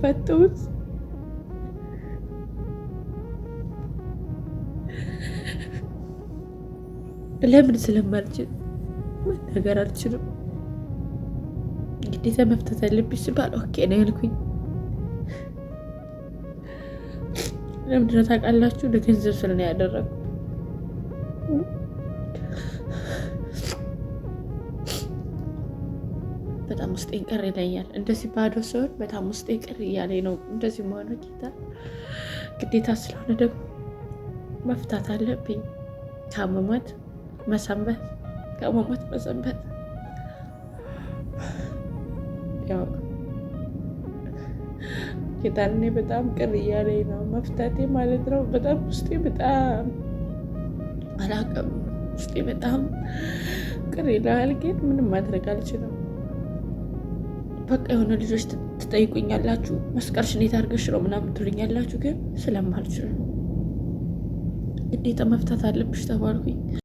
ፈተውት ለምን ስለማልችል ነገር አልችልም። ግዴታ መፍታት አለብሽ ሲባል ኦኬ ነው ያልኩኝ። ለምንድነው ታውቃላችሁ? ለገንዘብ ስል ነው ያደረኩት። በጣም ውስጤን ቅር ይለኛል። እንደዚህ ባዶ ሲሆን በጣም ውስጤን ቅር እያለኝ ነው እንደዚህ መሆኑ። ግዴታ ስለሆነ ደግሞ መፍታት አለብኝ። ከመሞት መሰንበት፣ ከመሞት መሰንበት። ያው ጌታን እኔ በጣም ቅር እያለኝ ነው መፍታቴ ማለት ነው። በጣም ውስጤ በጣም አላውቅም፣ ውስጤ በጣም ቅር ይላል፣ ግን ምንም ማድረግ አልችልም። በቃ የሆነ ልጆች ትጠይቁኛላችሁ መስቀልሽን የት አድርገሽ ነው ምናምን ትሉኛላችሁ፣ ግን ስለማልችል ነው። ግዴታ መፍታት አለብሽ ተባልኩኝ።